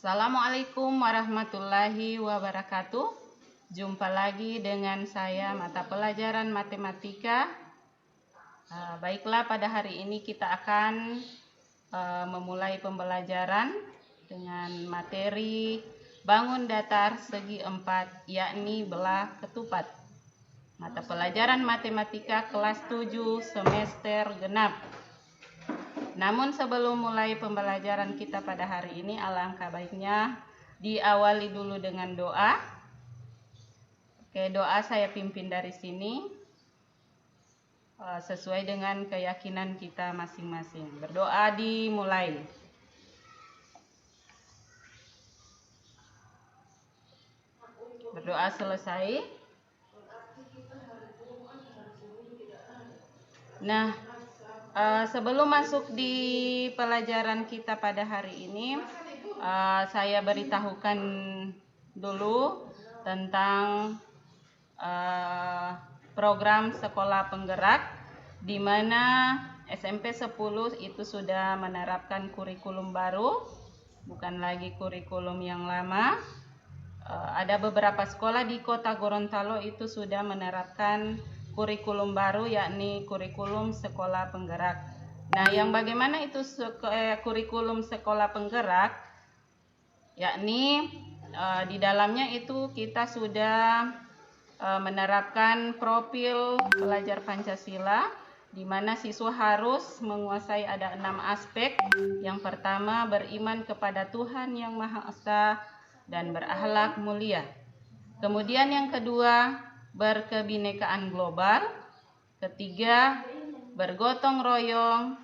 Assalamualaikum warahmatullahi wabarakatuh. Jumpa lagi dengan saya mata pelajaran matematika. Baiklah, pada hari ini kita akan memulai pembelajaran dengan materi bangun datar segi 4, yakni belah ketupat. Mata pelajaran matematika kelas 7 semester genap. Namun sebelum mulai pembelajaran kita pada hari ini, alangkah baiknya diawali dulu dengan doa. Oke, doa saya pimpin dari sini sesuai dengan keyakinan kita masing-masing. Berdoa dimulai. Berdoa selesai. Nah, sebelum masuk di pelajaran kita pada hari ini, saya beritahukan dulu tentang program sekolah penggerak, di mana SMP 10 itu sudah menerapkan kurikulum baru, bukan lagi kurikulum yang lama. Ada beberapa sekolah di Kota Gorontalo itu sudah menerapkan kurikulum baru, yakni kurikulum sekolah penggerak. Nah, yang bagaimana itu kurikulum sekolah penggerak? Yakni di dalamnya itu kita sudah menerapkan profil pelajar Pancasila, di mana siswa harus menguasai ada 6 aspek. Yang pertama, beriman kepada Tuhan Yang Maha Esa dan berakhlak mulia. Kemudian yang kedua, berkebinekaan global. Ketiga, bergotong royong,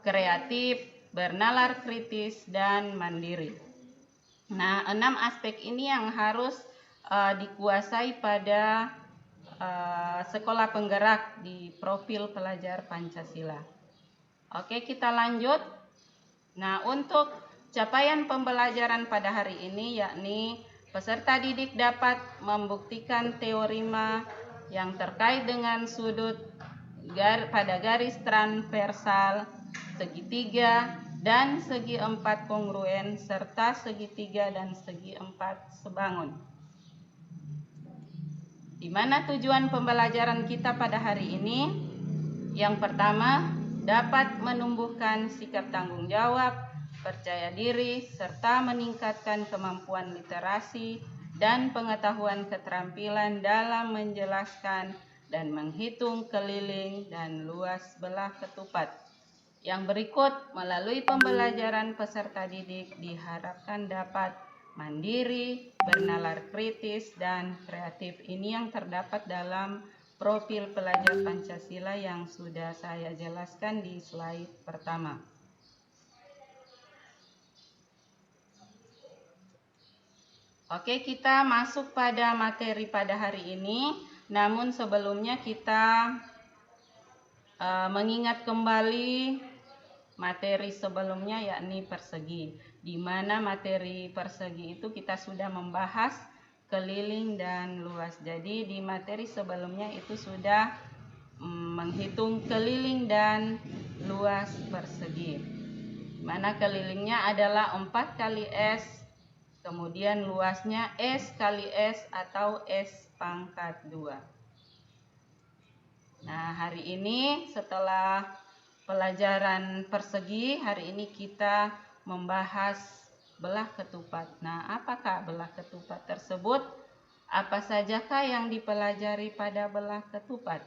kreatif, bernalar kritis, dan mandiri. Nah, 6 aspek ini yang harus dikuasai pada sekolah penggerak di profil pelajar Pancasila. Oke, kita lanjut. Nah, untuk capaian pembelajaran pada hari ini, yakni peserta didik dapat membuktikan teorema yang terkait dengan sudut pada garis transversal, segitiga, dan segi 4 kongruen, serta segitiga dan segi 4 sebangun. Di mana tujuan pembelajaran kita pada hari ini? Yang pertama, dapat menumbuhkan sikap tanggung jawab, percaya diri, serta meningkatkan kemampuan literasi dan pengetahuan keterampilan dalam menjelaskan dan menghitung keliling dan luas belah ketupat. Yang berikut, melalui pembelajaran peserta didik diharapkan dapat mandiri, bernalar kritis, dan kreatif. Ini yang terdapat dalam profil pelajar Pancasila yang sudah saya jelaskan di slide pertama. Oke, kita masuk pada materi pada hari ini. Namun sebelumnya kita mengingat kembali materi sebelumnya, yakni persegi. Di mana materi persegi itu kita sudah membahas keliling dan luas. Jadi di materi sebelumnya itu sudah menghitung keliling dan luas persegi. Di mana kelilingnya adalah 4 kali S, kemudian luasnya S kali S atau S pangkat 2. Nah, hari ini setelah pelajaran persegi, hari ini kita membahas belah ketupat. Nah, apakah belah ketupat tersebut? Apa sajakah yang dipelajari pada belah ketupat?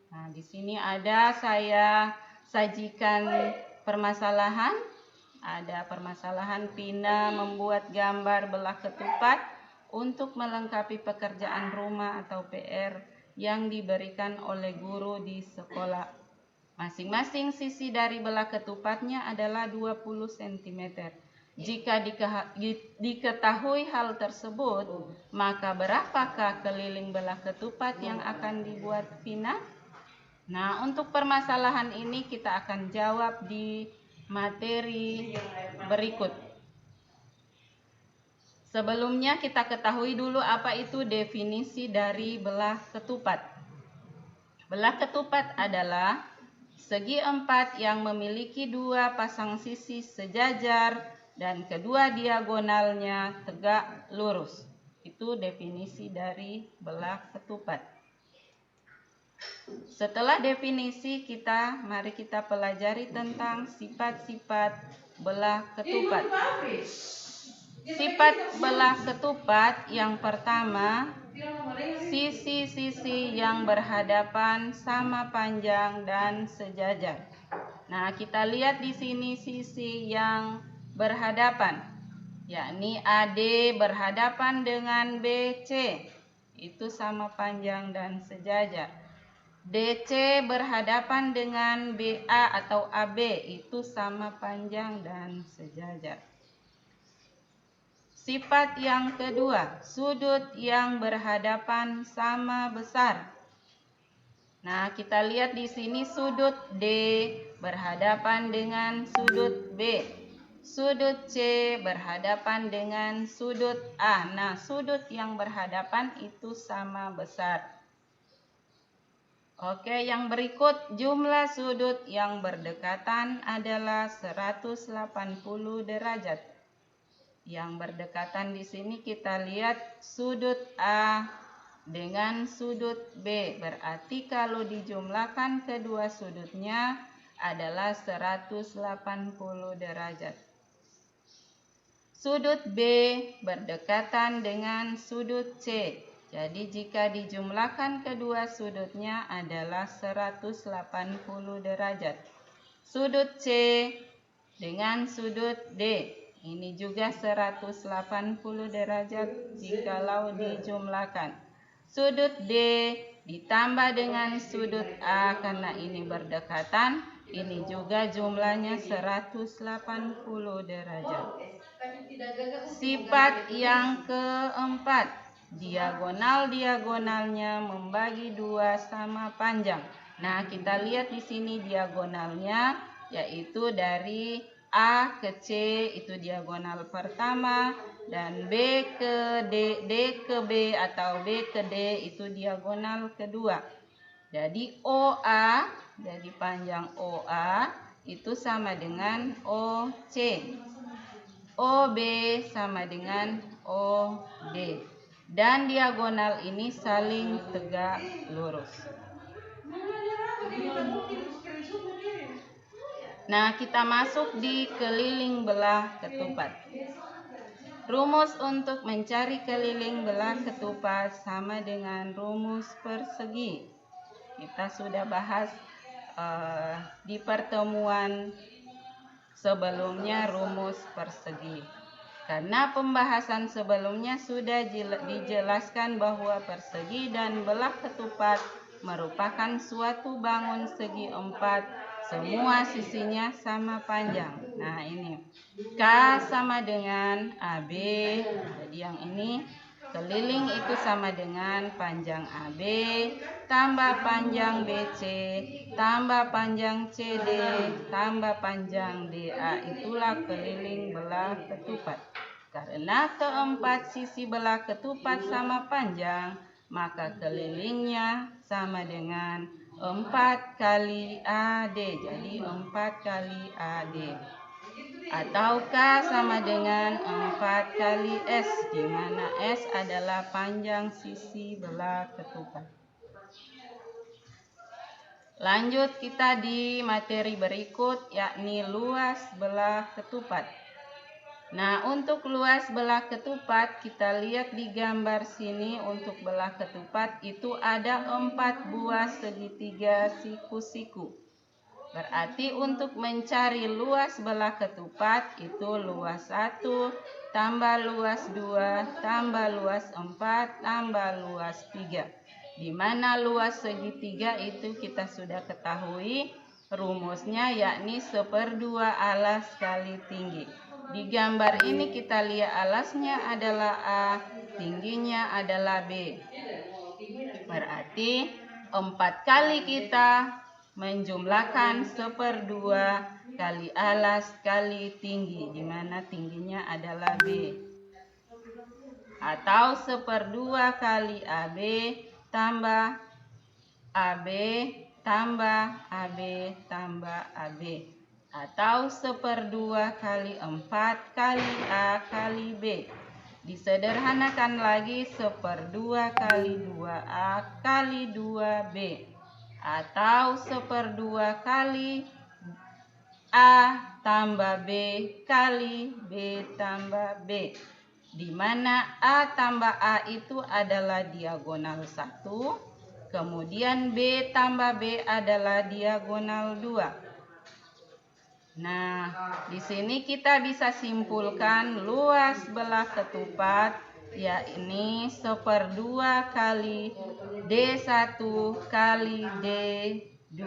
Nah, di sini ada saya sajikan permasalahan. Ada permasalahan Pina membuat gambar belah ketupat untuk melengkapi pekerjaan rumah atau PR yang diberikan oleh guru di sekolah. Masing-masing sisi dari belah ketupatnya adalah 20 cm. Jika diketahui hal tersebut, maka berapakah keliling belah ketupat yang akan dibuat Pina? Nah, untuk permasalahan ini kita akan jawab di materi berikut. Sebelumnya kita ketahui dulu apa itu definisi dari belah ketupat. Belah ketupat adalah segi 4 yang memiliki 2 pasang sisi sejajar dan kedua diagonalnya tegak lurus. Itu definisi dari belah ketupat. Setelah definisi mari kita pelajari tentang sifat-sifat belah ketupat. Sifat belah ketupat yang pertama, sisi-sisi yang berhadapan sama panjang dan sejajar. Nah, kita lihat di sini sisi yang berhadapan, yakni AD berhadapan dengan BC, itu sama panjang dan sejajar. DC berhadapan dengan BA atau AB, itu sama panjang dan sejajar. Sifat yang kedua, sudut yang berhadapan sama besar. Nah, kita lihat di sini sudut D berhadapan dengan sudut B. Sudut C berhadapan dengan sudut A. Nah, sudut yang berhadapan itu sama besar. Oke, yang berikut jumlah sudut yang berdekatan adalah 180 derajat. Yang berdekatan di sini kita lihat sudut A dengan sudut B. Berarti kalau dijumlahkan kedua sudutnya adalah 180 derajat. Sudut B berdekatan dengan sudut C. Jadi jika dijumlahkan kedua sudutnya adalah 180 derajat. Sudut C dengan sudut D. Ini juga 180 derajat jikalau dijumlahkan. Sudut D ditambah dengan sudut A karena ini berdekatan, ini juga jumlahnya 180 derajat. Sifat yang keempat, diagonal-diagonalnya membagi dua sama panjang. Nah, kita lihat di sini diagonalnya, yaitu dari A ke C itu diagonal pertama, dan B ke D, D ke B atau B ke D itu diagonal kedua. Jadi OA, jadi panjang OA itu sama dengan OC. OB sama dengan OD. Dan diagonal ini saling tegak lurus. Nah, kita masuk di keliling belah ketupat. Rumus untuk mencari keliling belah ketupat sama dengan rumus persegi. Kita sudah bahas di pertemuan sebelumnya rumus persegi. Karena pembahasan sebelumnya sudah dijelaskan bahwa persegi dan belah ketupat merupakan suatu bangun segi empat, semua sisinya sama panjang. Nah, ini K sama dengan AB, jadi yang ini keliling itu sama dengan panjang AB tambah panjang BC tambah panjang CD tambah panjang DA, itulah keliling belah ketupat. Karena keempat sisi belah ketupat sama panjang, maka kelilingnya sama dengan 4 kali AD, jadi 4 kali AD. Atau K sama dengan 4 kali S, di mana S adalah panjang sisi belah ketupat. Lanjut kita di materi berikut, yakni luas belah ketupat. Nah, untuk luas belah ketupat kita lihat di gambar sini. Untuk belah ketupat itu ada 4 buah segitiga siku-siku. Berarti untuk mencari luas belah ketupat itu luas 1 tambah luas 2 tambah luas 4 tambah luas 3. Di mana luas segitiga itu kita sudah ketahui rumusnya, yakni 1/2 alas kali tinggi. Di gambar ini kita lihat alasnya adalah A, tingginya adalah B. Berarti 4 kali kita menjumlahkan 1/2 kali alas kali tinggi, di mana tingginya adalah B. Atau 1/2 kali AB tambah AB tambah AB tambah AB. atau 1/2 kali 4 kali A kali B. Disederhanakan lagi 1/2 kali 2A kali 2B atau 1/2 kali A tambah B kali B tambah B, di mana A tambah A itu adalah diagonal 1, kemudian B tambah B adalah diagonal 2. Nah, di sini kita bisa simpulkan luas belah ketupat yakni 1/2 kali D1 kali D2,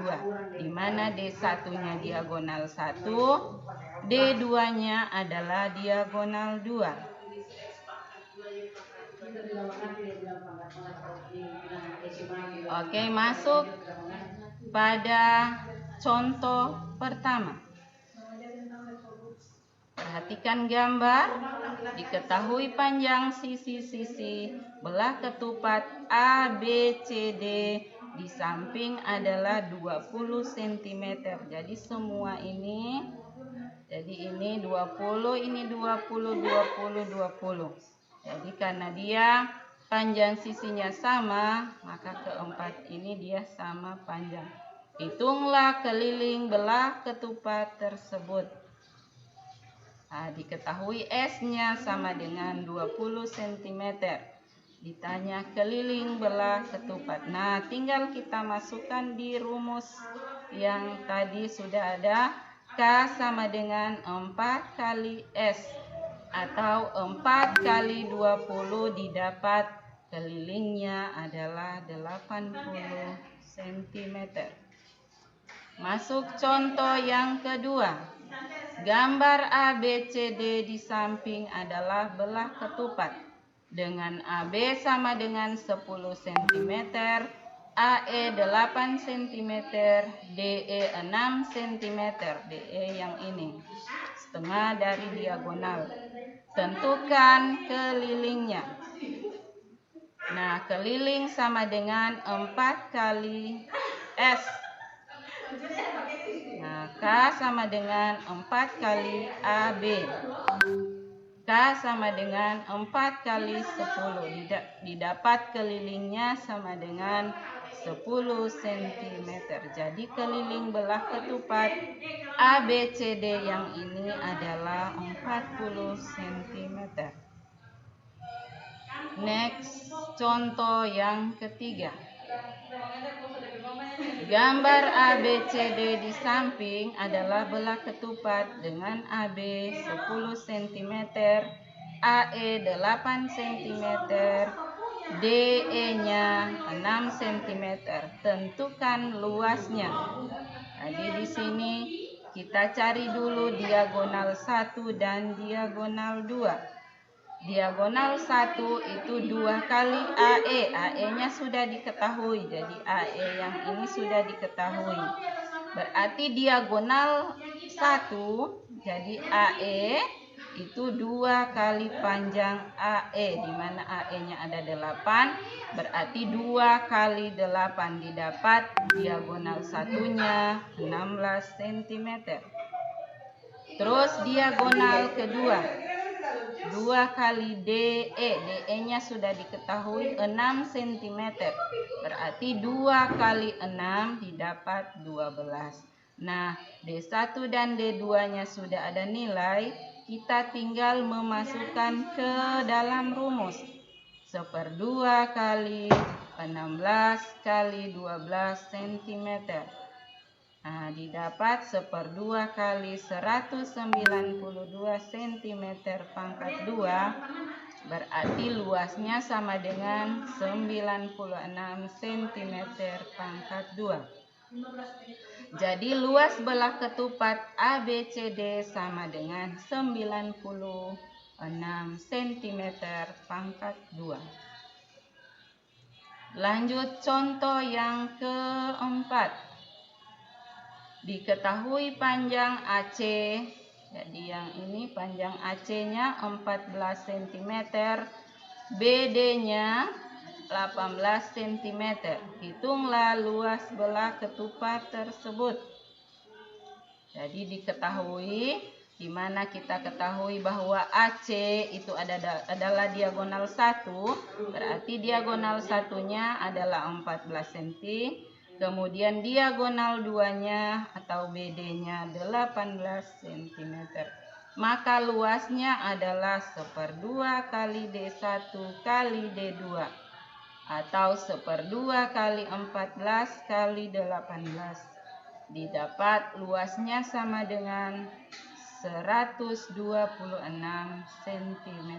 di mana D1-nya diagonal 1, D2-nya adalah diagonal 2. Oke, masuk pada contoh pertama. Perhatikan gambar. Diketahui panjang sisi-sisi belah ketupat ABCD di samping adalah 20 cm. Jadi semua ini, jadi ini 20, ini 20, 20, 20. Jadi karena dia panjang sisinya sama, maka keempat ini dia sama panjang. Hitunglah keliling belah ketupat tersebut. Nah, diketahui S-nya sama dengan 20 cm. Ditanya keliling belah ketupat. Nah, tinggal kita masukkan di rumus yang tadi sudah ada. K sama dengan 4 kali S atau 4 kali 20 didapat kelilingnya adalah 80 cm. Masuk contoh yang kedua. Gambar ABCD di samping adalah belah ketupat. Dengan AB sama dengan 10 cm, AE 8 cm, DE 6 cm. DE yang ini, setengah dari diagonal. Tentukan kelilingnya. Nah, keliling sama dengan 4 kali S. Nah, K sama dengan 4 kali AB. K sama dengan 4 kali 10. Didapat kelilingnya sama dengan 10 cm. Jadi keliling belah ketupat ABCD yang ini adalah 40 cm. Next, contoh yang ketiga. Gambar ABCD di samping adalah belah ketupat dengan AB 10 cm, AE 8 cm, DE-nya 6 cm. Tentukan luasnya. Jadi di sini kita cari dulu diagonal 1 dan diagonal 2. Diagonal 1 itu 2 kali AE. AE-nya sudah diketahui. Jadi AE yang ini sudah diketahui. Berarti diagonal 1, jadi AE itu 2 kali panjang AE, di mana AE-nya ada 8. Berarti 2 kali 8 didapat diagonal satunya 16 cm. Terus diagonal kedua, 2 kali DE. DE-nya sudah diketahui 6 cm. Berarti 2 kali 6 didapat 12. Nah, D1 dan D2-nya sudah ada nilai. Kita tinggal memasukkan ke dalam rumus. 1/2 kali 16 kali 12 cm. Nah, didapat 1/2 kali 192 cm pangkat 2, berarti luasnya sama dengan 96 cm pangkat 2. Jadi luas belah ketupat ABCD sama dengan 96 cm pangkat 2. Lanjut contoh yang keempat. Diketahui panjang AC, jadi yang ini panjang AC-nya 14 cm, BD-nya 18 cm. Hitunglah luas belah ketupat tersebut. Jadi diketahui, di mana kita ketahui bahwa AC itu adalah diagonal 1, berarti diagonal satunya adalah 14 cm. Kemudian diagonal 2-nya atau BD-nya 18 cm. Maka luasnya adalah 1/2 kali D1 kali D2 atau 1/2 kali 14 kali 18. Didapat luasnya sama dengan 126 cm.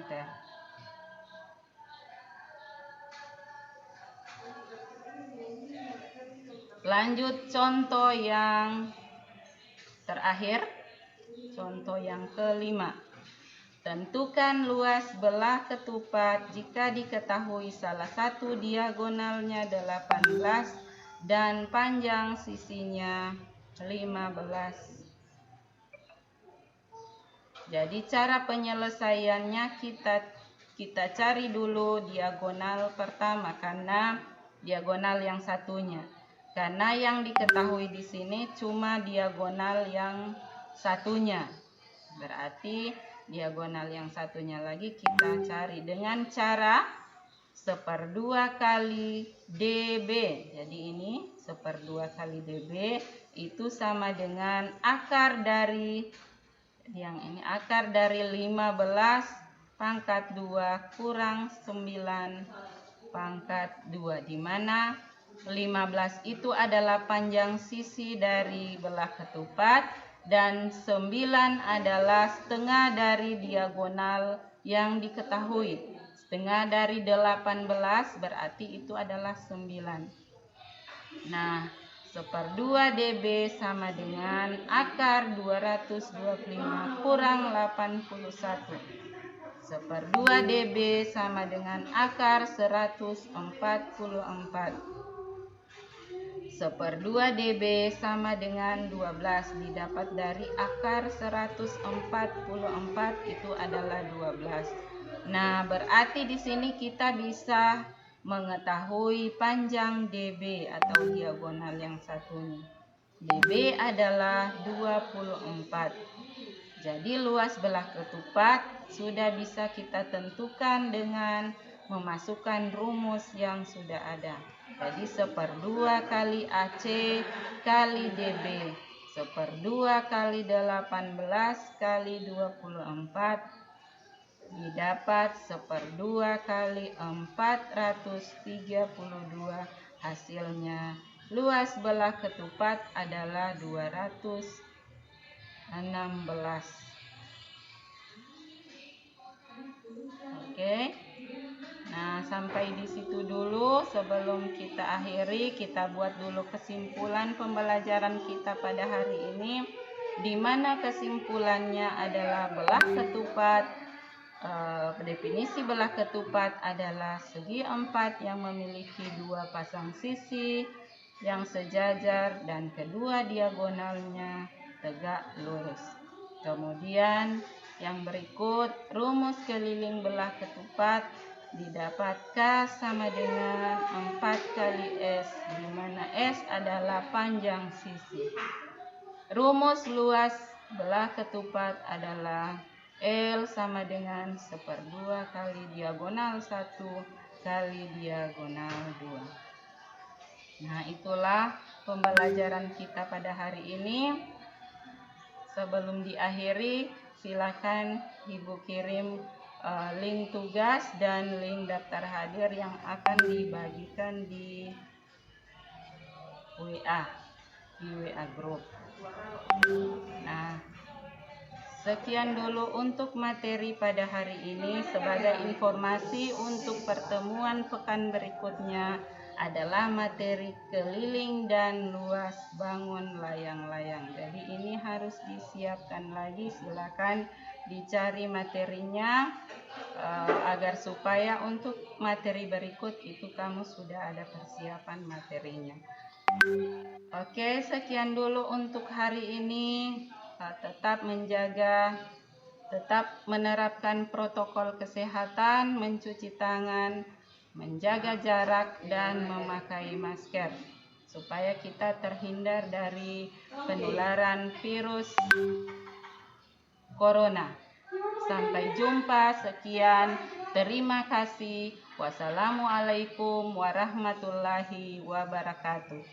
Lanjut contoh yang terakhir, contoh yang kelima. Tentukan luas belah ketupat jika diketahui salah satu diagonalnya 18 dan panjang sisinya 15. Jadi cara penyelesaiannya kita cari dulu diagonal pertama karena diagonal yang satunya. Karena yang diketahui di sini cuma diagonal yang satunya. Berarti diagonal yang satunya lagi kita cari dengan cara 1/2 kali DB. Jadi ini 1/2 kali DB itu sama dengan akar dari yang ini, akar dari 15 pangkat 2 kurang 9 pangkat 2, di mana 15 itu adalah panjang sisi dari belah ketupat dan 9 adalah setengah dari diagonal yang diketahui. Setengah dari 18 berarti itu adalah 9. Nah, 1/2 DB sama dengan akar 225 kurang 81. 1/2 DB sama dengan akar 144. 1/2 DB sama dengan 12, didapat dari akar 144 itu adalah 12. Nah, berarti di sini kita bisa mengetahui panjang DB atau diagonal yang satunya. DB adalah 24. Jadi luas belah ketupat sudah bisa kita tentukan dengan memasukkan rumus yang sudah ada. Jadi 1/2 kali AC kali DB, 1/2 kali 18 kali 24 didapat 1/2 kali 432. Hasilnya luas belah ketupat adalah 216. Oke. Nah, sampai di situ dulu. Sebelum kita akhiri, kita buat dulu kesimpulan pembelajaran kita pada hari ini, di mana kesimpulannya adalah belah ketupat. Definisi belah ketupat adalah segi 4 yang memiliki 2 pasang sisi yang sejajar dan kedua diagonalnya tegak lurus. Kemudian yang berikut, rumus keliling belah ketupat didapat K sama dengan 4 kali S, di mana S adalah panjang sisi. Rumus luas belah ketupat adalah L sama dengan 1/2 kali diagonal 1 kali diagonal 2. Nah, itulah pembelajaran kita pada hari ini. Sebelum diakhiri, silakan Ibu kirim link tugas dan link daftar hadir yang akan dibagikan di WA group. Nah, sekian dulu untuk materi pada hari ini. Sebagai informasi untuk pertemuan pekan berikutnya adalah materi keliling dan luas bangun layang-layang. Jadi ini harus disiapkan lagi. Silakan dicari materinya agar supaya untuk materi berikut itu kamu sudah ada persiapan materinya. Oke, sekian dulu untuk hari ini. Tetap menerapkan protokol kesehatan, mencuci tangan, menjaga jarak, dan memakai masker supaya kita terhindar dari penularan virus corona. Sampai jumpa, sekian, terima kasih. Wassalamualaikum warahmatullahi wabarakatuh.